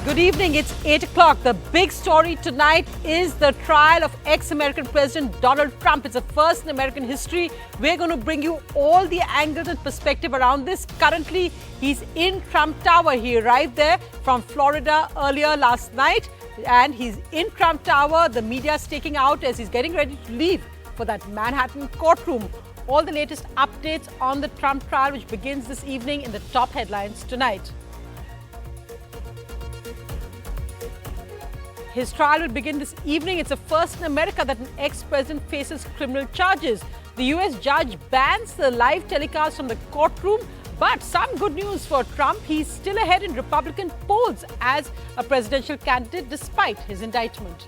Good evening. It's 8 o'clock. The big story tonight is the trial of ex-American President Donald Trump. It's the first in American history. We're going to bring you all the angles and perspective around this. Currently, he's in Trump Tower. He arrived there from Florida earlier last night, and he's in Trump Tower. The media is taking out as he's getting ready to leave for that Manhattan courtroom. All the latest updates on the Trump trial, which begins this evening in the top headlines tonight. His trial will begin this evening. It's the first in America that an ex-president faces criminal charges. The US judge bans the live telecast from the courtroom. But some good news for Trump. He's still ahead in Republican polls as a presidential candidate despite his indictment.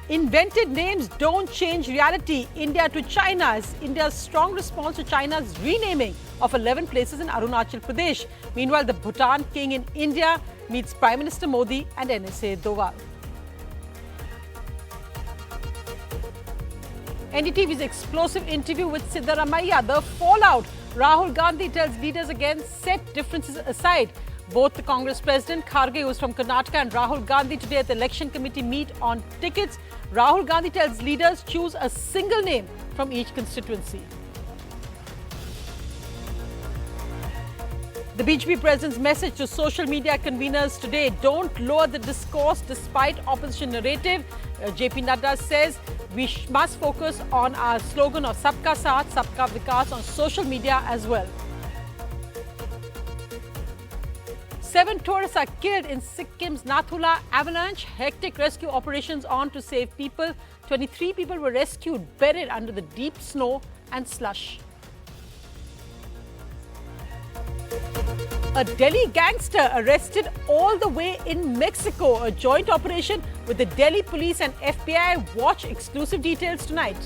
Invented names don't change reality. India to China is India's strong response to China's renaming of 11 places in Arunachal Pradesh. Meanwhile, the Bhutan king in India meets Prime Minister Modi and NSA Doval. NDTV's explosive interview with Siddaramaiah. The fallout. Rahul Gandhi tells leaders again, set differences aside. Both the Congress President, Kharge, who is from Karnataka, and Rahul Gandhi today at the election committee meet on tickets. Rahul Gandhi tells leaders choose a single name from each constituency. The BJP president's message to social media conveners today: don't lower the discourse despite opposition narrative. JP Nadda says we must focus on our slogan of Sabka Saath, Sabka Vikas on social media as well. 7 tourists are killed in Sikkim's Avalanche. Hectic rescue operations on to save people. 23 people were rescued buried under the deep snow and slush. A Delhi gangster arrested all the way in Mexico. A joint operation with the Delhi police and FBI. Watch exclusive details tonight.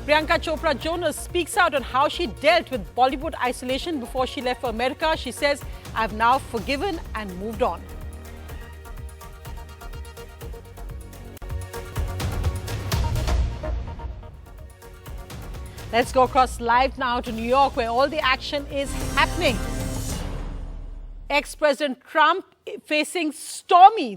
Priyanka Chopra Jonas speaks out on how she dealt with Bollywood isolation before she left for America. She says, I've now forgiven and moved on. Let's go across live now to New York, where all the action is happening. Ex-President Trump facing stormy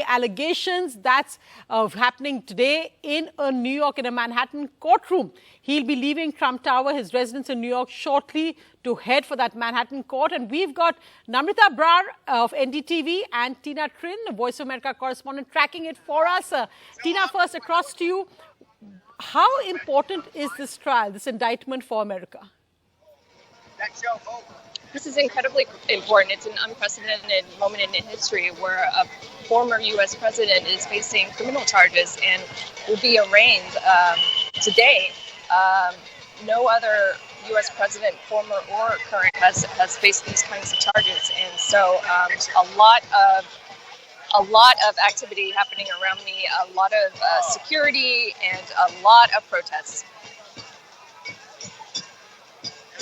allegations. That's happening today in New York in a Manhattan courtroom. He'll be leaving Trump Tower, his residence in New York, shortly to head for that Manhattan court. And we've got Namrita Brar of NDTV and Tina Trin, the Voice of America correspondent, tracking it for us. Tina, first across to you. How important is this trial, this indictment for America? This is incredibly important. It's an unprecedented moment in history where a former U.S. president is facing criminal charges and will be arraigned today. No other U.S. president, former or current, has faced these kinds of charges, and so a lot of activity happening around me, a lot of security, and a lot of protests.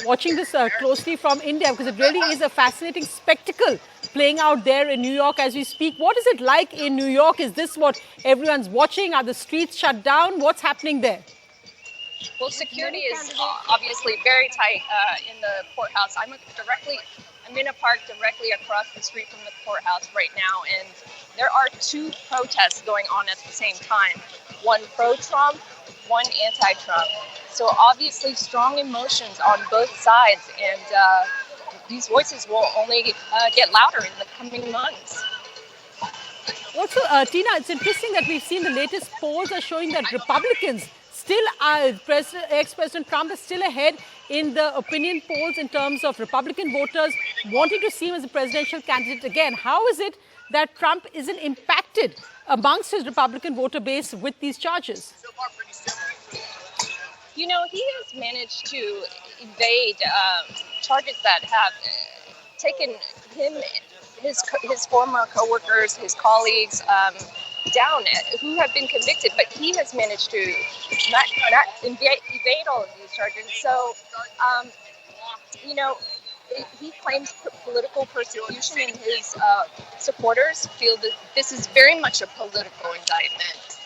Watching this closely from India, because it really is a fascinating spectacle playing out there in New York as we speak. What is it like in New York? Is this what everyone's watching? Are the streets shut down? What's happening there? Well, security is obviously very tight in the courthouse. I'm in a park directly across the street from the courthouse right now, and there are 2 protests going on at the same time. One pro-Trump, one anti-Trump. So obviously strong emotions on both sides, and these voices will only get louder in the coming months. Also, Tina, it's interesting that we've seen the latest polls are showing that Republicans still are, ex-President Trump is still ahead in the opinion polls in terms of Republican voters wanting to see him as a presidential candidate again. How is it that Trump isn't impacted amongst his Republican voter base with these charges? You know, he has managed to evade charges that have taken him, his former coworkers, his colleagues down, who have been convicted, but he has managed to not evade all of these charges. So, you know, he claims political persecution, and his supporters feel that this is very much a political indictment.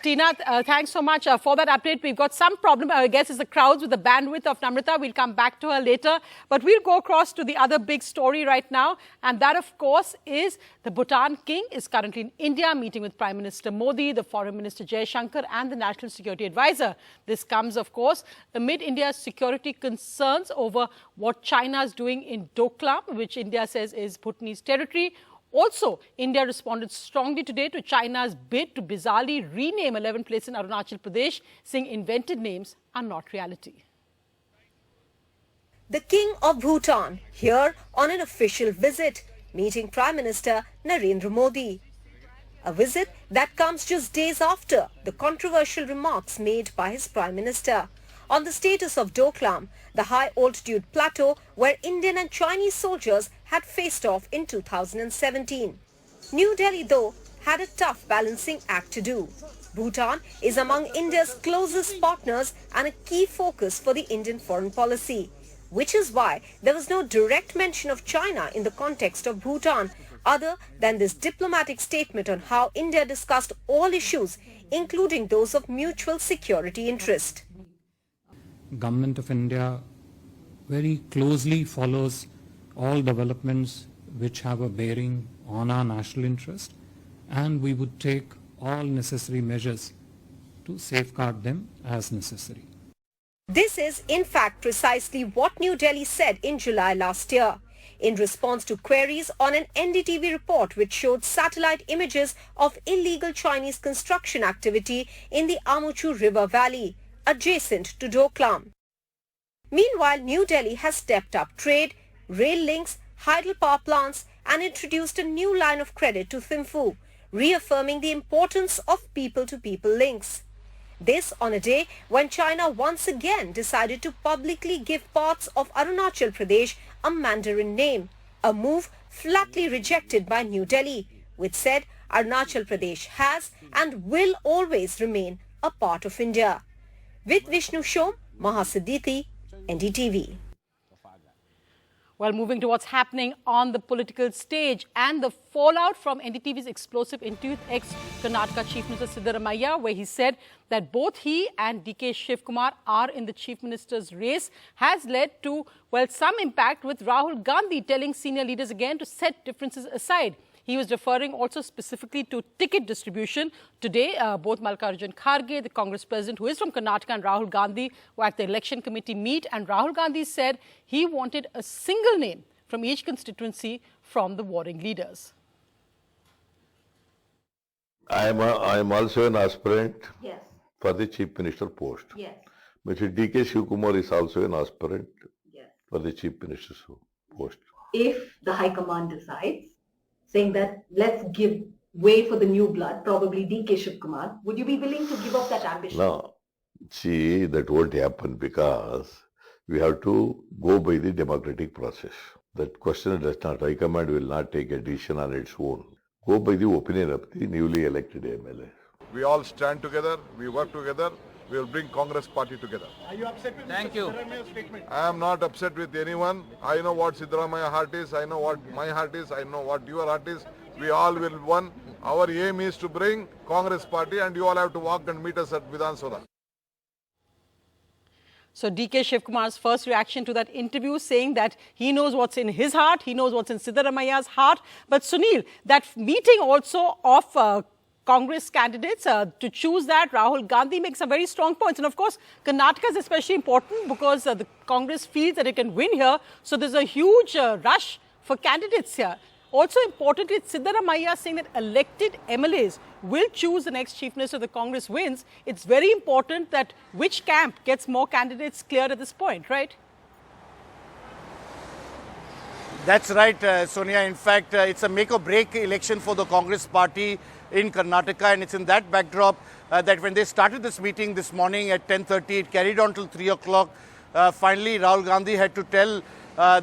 Tina, thanks so much for that update. We've got some problem, I guess, is the crowds with the bandwidth of Namrata. We'll come back to her later. But we'll go across to the other big story right now. And that, of course, is the Bhutan king is currently in India, meeting with Prime Minister Modi, the Foreign Minister Jaishankar, and the National Security Advisor. This comes, of course, amid India's security concerns over what China is doing in Doklam, which India says is Bhutanese territory. Also, India responded strongly today to China's bid to bizarrely rename 11 places in Arunachal Pradesh, saying invented names are not reality. The King of Bhutan here on an official visit, meeting Prime Minister Narendra Modi. A visit that comes just days after the controversial remarks made by his Prime Minister on the status of Doklam, the high-altitude plateau where Indian and Chinese soldiers had faced off in 2017. New Delhi, though, had a tough balancing act to do. Bhutan is among India's closest partners and a key focus for the Indian foreign policy, which is why there was no direct mention of China in the context of Bhutan, other than this diplomatic statement on how India discussed all issues, including those of mutual security interest. Government of India very closely follows all developments which have a bearing on our national interest, and we would take all necessary measures to safeguard them as necessary. This is, in fact, precisely what New Delhi said in July last year, in response to queries on an NDTV report which showed satellite images of illegal Chinese construction activity in the Amuchu River Valley, adjacent to Doklam. Meanwhile, New Delhi has stepped up trade, rail links, hydropower plants and introduced a new line of credit to Thimphu, reaffirming the importance of people-to-people links. This on a day when China once again decided to publicly give parts of Arunachal Pradesh a Mandarin name, a move flatly rejected by New Delhi, which said Arunachal Pradesh has and will always remain a part of India. With Vishnu Shom, Mahasiddhiti, NDTV. Well, moving to what's happening on the political stage and the fallout from NDTV's explosive interview with ex-Karnataka Chief Minister Siddaramaiah, where he said that both he and DK Shivkumar are in the Chief Minister's race, has led to, well, some impact with Rahul Gandhi telling senior leaders again to set differences aside. He was referring also specifically to ticket distribution. Today, both Mallikarjun Kharge, the Congress president, who is from Karnataka, and Rahul Gandhi were at the election committee meet. And Rahul Gandhi said he wanted a single name from each constituency from the warring leaders. I am also an aspirant Yes. for the Chief Minister post. Yes. Mr. DK Shivkumar is also an aspirant Yes. for the Chief Minister's post. If the High Command decides, saying that let's give way for the new blood, probably DK Shivkumar, would you be willing to give up that ambition? No, see, that won't happen because we have to go by the democratic process. That question does not, High Command will not take a decision on its own. Go by the opinion of the newly elected MLA. We all stand together, we work together, we will bring Congress party together. Are you upset with Siddaramaiah's statement? I am not upset with anyone. I know what Siddaramaiah heart is, I know what my heart is, I know what your heart is. We all will one. Our aim is to bring Congress party and you all have to walk and meet us at Vidhan Sabha. So DK Shivkumar's first reaction to that interview, saying that he knows what's in his heart, he knows what's in Siddaramaiah's heart. But Sunil, that meeting also of Congress candidates to choose that, Rahul Gandhi makes some very strong points. And of course, Karnataka is especially important because the Congress feels that it can win here. So there's a huge rush for candidates here. Also importantly, Siddaramaiah saying that elected MLAs will choose the next Chief Minister if the Congress wins. It's very important that which camp gets more candidates cleared at this point, right? That's right, Sonia. In fact, it's a make or break election for the Congress party in Karnataka, and it's in that backdrop that when they started this meeting this morning at 10:30, it carried on till 3 o'clock. Finally, Rahul Gandhi had to tell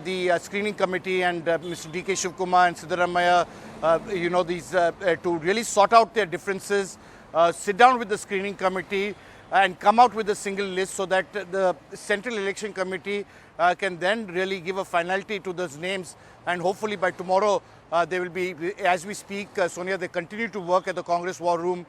the screening committee and Mr. DK Shivkumar and Siddaramaiah, to really sort out their differences, sit down with the screening committee and come out with a single list so that the Central Election Committee can then really give a finality to those names. And hopefully by tomorrow, they will be, as we speak, Sonia, they continue to work at the Congress War Room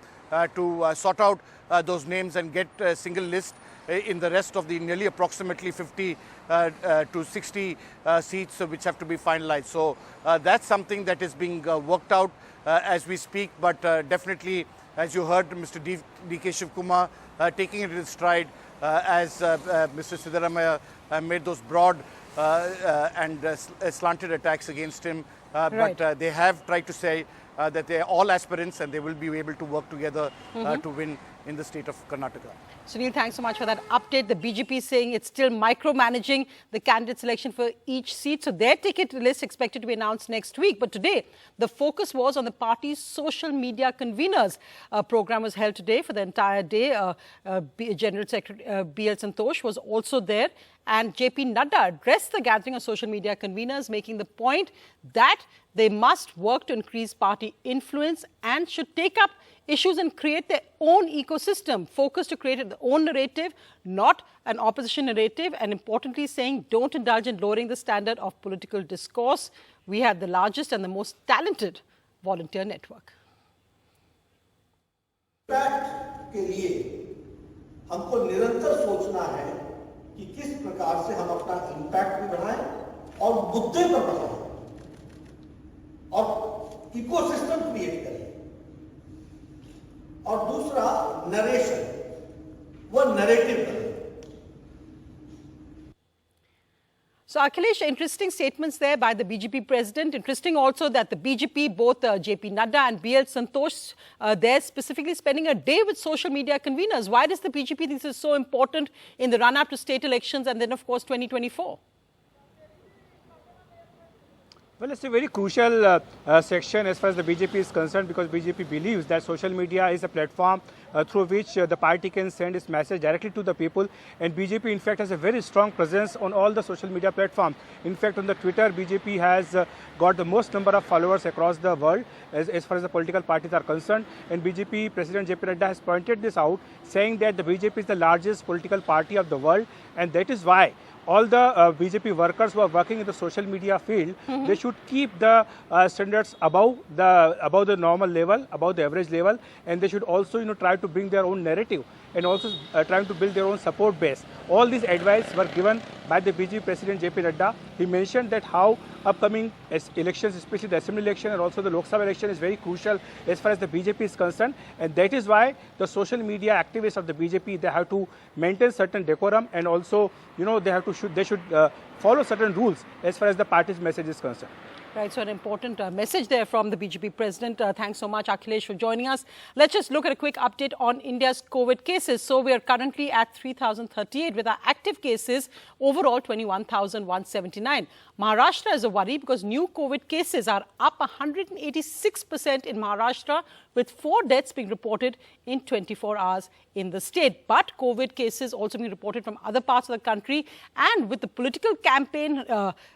to sort out those names and get a single list in the rest of the nearly approximately 50 to 60 seats which have to be finalized. So that's something that is being worked out as we speak, but definitely, as you heard Mr. D.K. Shivkumar taking it in stride as Mr. Siddaramaiah made those broad and slanted attacks against him. Right. But they have tried to say that they are all aspirants and they will be able to work together to win in the state of Karnataka. Sunil, thanks so much for that update. The BJP is saying it's still micromanaging the candidate selection for each seat. So their ticket list expected to be announced next week. But today, the focus was on the party's social media conveners. A program was held today for the entire day. General Secretary B.L. Santosh was also there. And JP Nadda addressed the gathering of social media conveners, making the point that they must work to increase party influence and should take up issues and create their own ecosystem, focused to create their own narrative, not an opposition narrative, and importantly saying don't indulge in lowering the standard of political discourse. We have the largest and the most talented volunteer network. Impact के लिए हमको निरंतर सोचना है कि किस प्रकार से हम अपना इम्पैक्ट भी बढ़ाएं और मुद्दे पर बढ़ाएं और इकोसिस्टम क्रिएट करें और दूसरा नरेशन वो नरेटिव करें. So, Akhilesh, interesting statements there by the BJP president. Interesting also that the BJP, both JP Nadda and B.L. Santosh, they're specifically spending a day with social media conveners. Why does the BJP think this is so important in the run-up to state elections and then, of course, 2024? Well, it's a very crucial section as far as the BJP is concerned, because BJP believes that social media is a platform through which the party can send its message directly to the people. And BJP, in fact, has a very strong presence on all the social media platforms. In fact, on the Twitter, BJP has got the most number of followers across the world as far as the political parties are concerned. And BJP President JP Nadda has pointed this out, saying that the BJP is the largest political party of the world, and that is why all the BJP workers who are working in the social media field, they should keep the standards above the normal level, above the average level, and they should also, try to bring their own narrative and also trying to build their own support base. All these advice were given by the BJP President JP Nadda. He mentioned that how upcoming elections, especially the assembly election and also the Lok Sabha election, is very crucial as far as the BJP is concerned, and that is why the social media activists of the BJP, they have to maintain certain decorum, and also they should follow certain rules as far as the party's message is concerned. Right, so an important message there from the BJP president. Thanks so much, Akhilesh, for joining us. Let's just look at a quick update on India's COVID cases. So we are currently at 3,038 with our active cases overall 21,179. Maharashtra is a worry because new COVID cases are up 186% in Maharashtra, with 4 deaths being reported in 24 hours in the state. But COVID cases also being reported from other parts of the country. And with the political campaign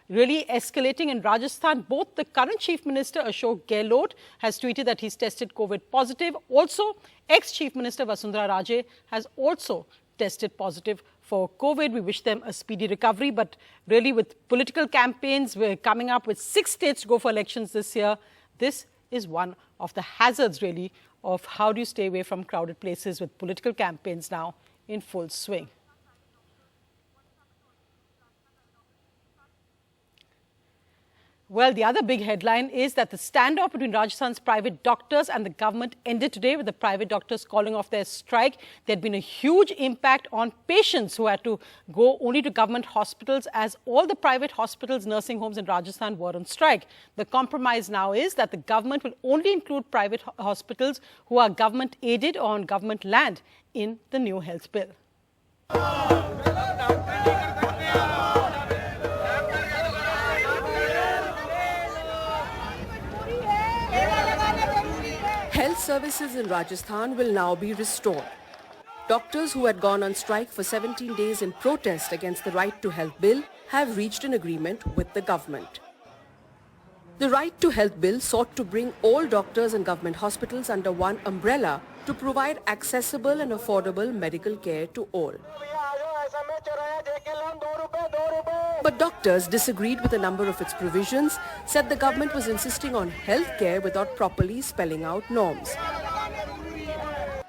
really escalating in Rajasthan, both the current Chief Minister Ashok Gehlot has tweeted that he's tested COVID positive. Also, ex-Chief Minister Vasundhara Raje has also tested positive for COVID. We wish them a speedy recovery. But really, with political campaigns, we're coming up with 6 states to go for elections this year. This is one of the hazards, really, of how do you stay away from crowded places with political campaigns now in full swing. Well, the other big headline is that the standoff between Rajasthan's private doctors and the government ended today, with the private doctors calling off their strike. There had been a huge impact on patients who had to go only to government hospitals, as all the private hospitals, nursing homes in Rajasthan were on strike. The compromise now is that the government will only include private hospitals who are government aided or on government land in the new health bill. Health services in Rajasthan will now be restored. Doctors who had gone on strike for 17 days in protest against the Right to Health Bill have reached an agreement with the government. The Right to Health Bill sought to bring all doctors and government hospitals under one umbrella to provide accessible and affordable medical care to all. But doctors disagreed with a number of its provisions, said the government was insisting on health care without properly spelling out norms.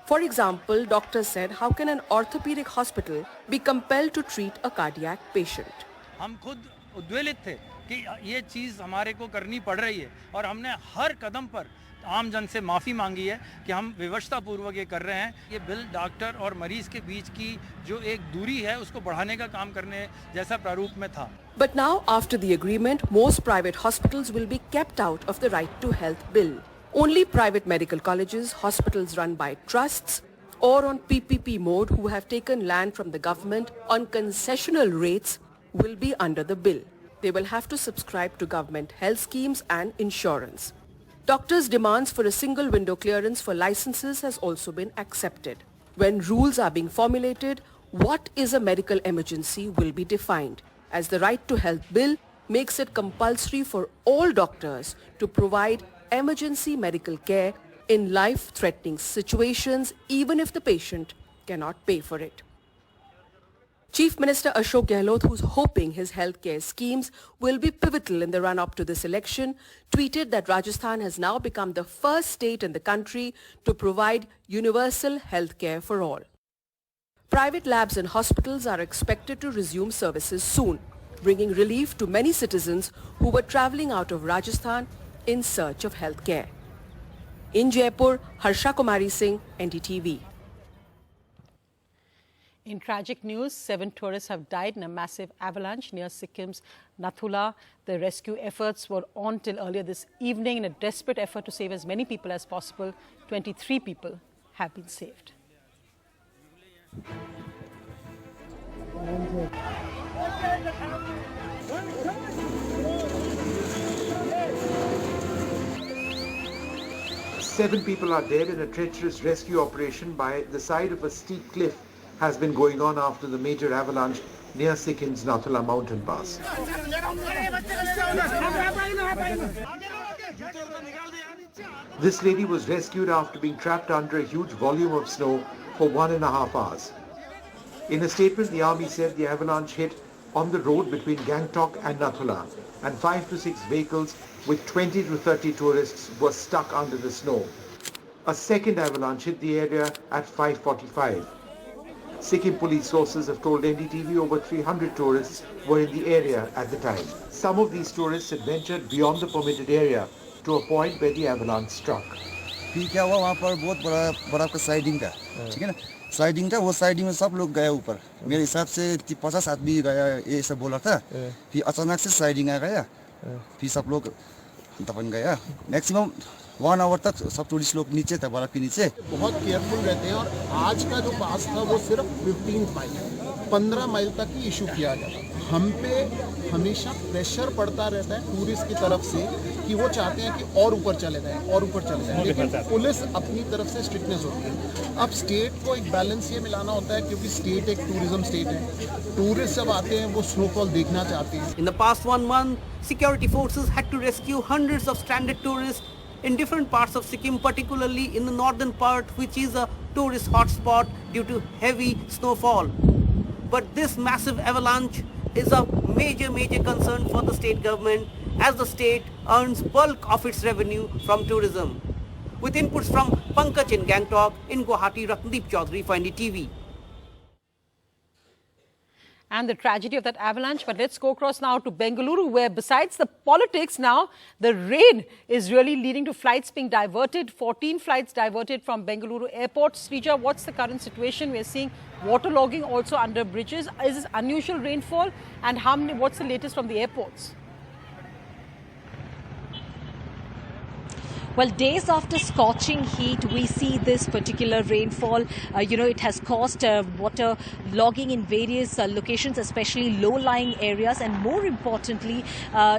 For example, doctors said, how can an orthopedic hospital be compelled to treat a cardiac patient? हम खुद उद्वेलित थे कि ये चीज़ हमारे को करनी पड़ रही है और हमने हर कदम पर आम जन से माफ़ी मांगी है कि हम विवशता पूर्वक ये कर रहे हैं। ये बिल डॉक्टर और मरीज के बीच की जो एक दूरी है उसको बढ़ाने का काम करने जैसा प्रारूप में था। But now, after the agreement, most private hospitals will be kept out of the Right to Health bill. Only private medical colleges, hospitals run by trusts, or on PPP mode who have taken land from the government on concessional rates will be under the bill. They will have to subscribe to government health schemes and insurance. Doctors' demands for a single window clearance for licenses has also been accepted. When rules are being formulated, what is a medical emergency will be defined, as the Right to Health bill makes it compulsory for all doctors to provide emergency medical care in life-threatening situations, even if the patient cannot pay for it. Chief Minister Ashok Gehlot, who's hoping his healthcare schemes will be pivotal in the run-up to this election, tweeted that Rajasthan has now become the first state in the country to provide universal healthcare for all. Private labs and hospitals are expected to resume services soon, bringing relief to many citizens who were travelling out of Rajasthan in search of healthcare. In Jaipur, Harsha Kumari Singh, NDTV. In tragic news, 7 tourists have died in a massive avalanche near Sikkim's Nathula. The rescue efforts were on till earlier this evening in a desperate effort to save as many people as possible. 23 people have been saved. Seven people are dead in a treacherous rescue operation by the side of a steep cliff has been going on after the major avalanche near Sikkim's Nathula mountain pass. This lady was rescued after being trapped under a huge volume of snow for 1.5 hours. In a statement, the army said the avalanche hit on the road between Gangtok and Nathula, and 5 to 6 vehicles with 20 to 30 tourists were stuck under the snow. A second avalanche hit the area at 5:45. Sikkim police sources have told NDTV over 300 tourists were in the area at the time. Some of these tourists had ventured beyond the permitted area to a point where the avalanche struck. क्या हुआ वहाँ पर बहुत बड़ा का siding था, ठीक है ना? साइडिंग था, वो साइडिंग में सब लोग गए ऊपर. मेरे हिसाब से 50 आदमी गया, ये सब बोला था. फिर अचानक से साइडिंग आ गया, फिर सब लोग दबन गया. मैक्सिमम 1 आवर तक सब टूरिस्ट लोग नीचे था, बर्फ के नीचे. बहुत केयरफुल रहते हैं और आज का जो पास था वो सिर्फ 15 माइल, 15 माइल तक ही इशू किया जाता. हम पे हमेशा प्रेशर पड़ता रहता है टूरिस्ट की तरफ से कि वो चाहते हैं कि और ऊपर चले जाएं, और ऊपर चले जाएं, लेकिन पुलिस अपनी तरफ से स्ट्रिक्टनेस होती है. अब स्टेट को एक बैलेंस ये मिलाना होता है क्योंकि स्टेट एक टूरिज्म स्टेट है. टूरिस्ट जब आते हैं वो स्नोफॉल देखना चाहते हैं. In the past 1 month, security forces had to rescue hundreds of stranded tourists in different parts of Sikkim, particularly in the northern part, which is a tourist hotspot due to heavy snowfall. But this massive avalanche is a major concern for the state government, as the state earns bulk of its revenue from tourism. With inputs from Pankaj in Gangtok, in Guwahati, Ratnadeep Chaudhary for NDTV. And the tragedy of that avalanche. But let's go across now to Bengaluru, where besides the politics now, the rain is really leading to flights being diverted. 14 flights diverted from Bengaluru airport. Srija, what's the current situation? We're seeing waterlogging also under bridges. Is this unusual rainfall? And what's the latest from the airports? Well, days after scorching heat, we see this particular rainfall. It has caused water logging in various locations, especially low-lying areas, and more importantly,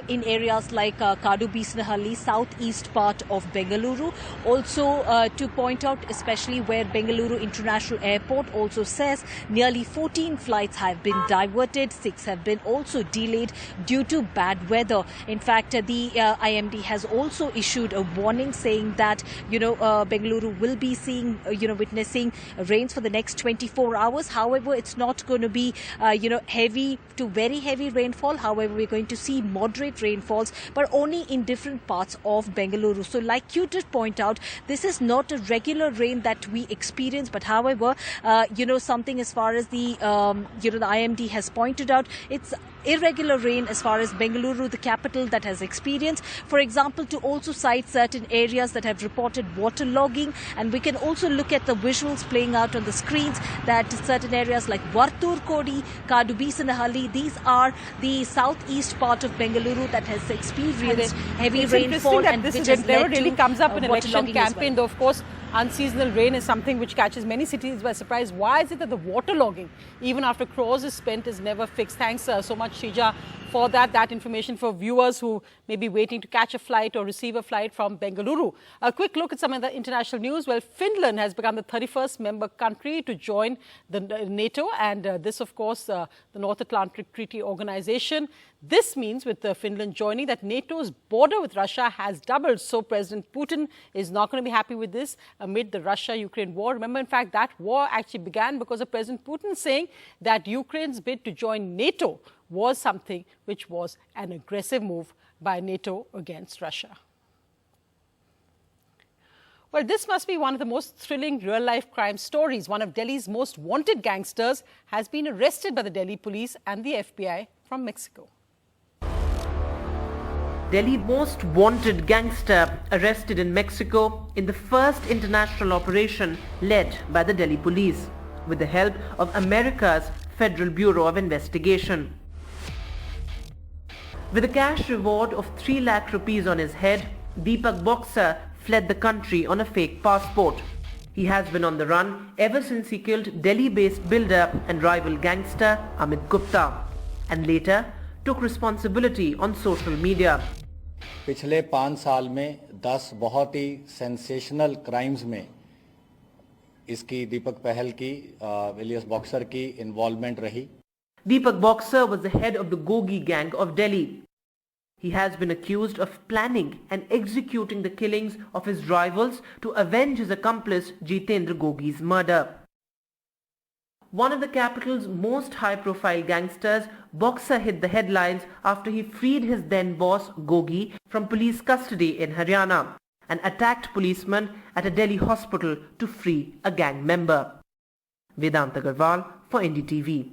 in areas like Kadubisnahalli, southeast part of Bengaluru. Also, to point out, especially where Bengaluru International Airport also says nearly 14 flights have been diverted, 6 have been also delayed due to bad weather. In fact, the IMD has also issued a warning statement saying that, Bengaluru will be seeing, witnessing rains for the next 24 hours. However, it's not going to be, heavy to very heavy rainfall. However, we're going to see moderate rainfalls, but only in different parts of Bengaluru. So like you did point out, this is not a regular rain that we experience, but however, something as far as the IMD has pointed out, it's irregular rain as far as Bengaluru, the capital, that has experienced. For example, to also cite certain areas that have reported waterlogging, and we can also look at the visuals playing out on the screens that certain areas like Vartur Kodi, Kadubisanahalli, these are the southeast part of Bengaluru that has experienced heavy rainfall, and this which has never led really to comes up in election waterlogging campaign, though of course unseasonal rain is something which catches many cities by surprise. Why is it that the waterlogging, even after crores is spent, is never fixed? Thanks so much, Shija, for that information for viewers who may be waiting to catch a flight or receive a flight from Bengaluru. A quick look at some of the international news. Well, Finland has become the 31st member country to join the NATO, and this, of course, the North Atlantic Treaty Organization. This means, with Finland joining, that NATO's border with Russia has doubled. So President Putin is not going to be happy with this amid the Russia-Ukraine war. Remember, in fact, that war actually began because of President Putin saying that Ukraine's bid to join NATO was something which was an aggressive move by NATO against Russia. Well, this must be one of the most thrilling real-life crime stories. One of Delhi's most wanted gangsters has been arrested by the Delhi police and the FBI from Mexico. Delhi's most wanted gangster arrested in Mexico in the first international operation led by the Delhi police with the help of America's Federal Bureau of Investigation. With a cash reward of 3 lakh rupees on his head, Deepak Boxer fled the country on a fake passport. He has been on the run ever since he killed Delhi-based builder and rival gangster Amit Gupta, and later took responsibility on social media. पिछले 5 साल में 10 बहुत ही sensational crimes में इसकी दीपक पहल की iliacus boxer की involvement रही. Deepak Boxer was the head of the Gogi gang of Delhi. He has been accused of planning and executing the killings of his rivals to avenge his accomplice Jitendra Gogi's murder. One of the capital's most high-profile gangsters, Boxer hit the headlines after he freed his then-boss Gogi from police custody in Haryana and attacked policemen at a Delhi hospital to free a gang member. Vedant Agarwal for NDTV.